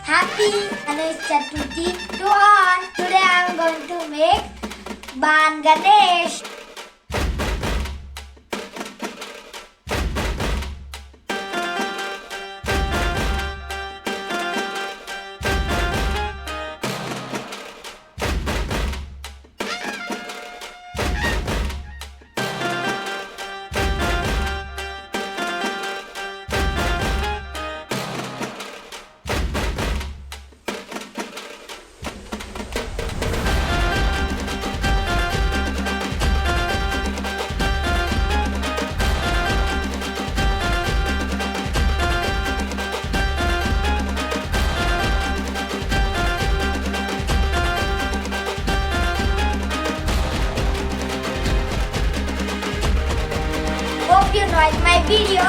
Happy Ganesh Chathurthi to all. Today I am going to make Ban Ganesh. Hope you liked my video.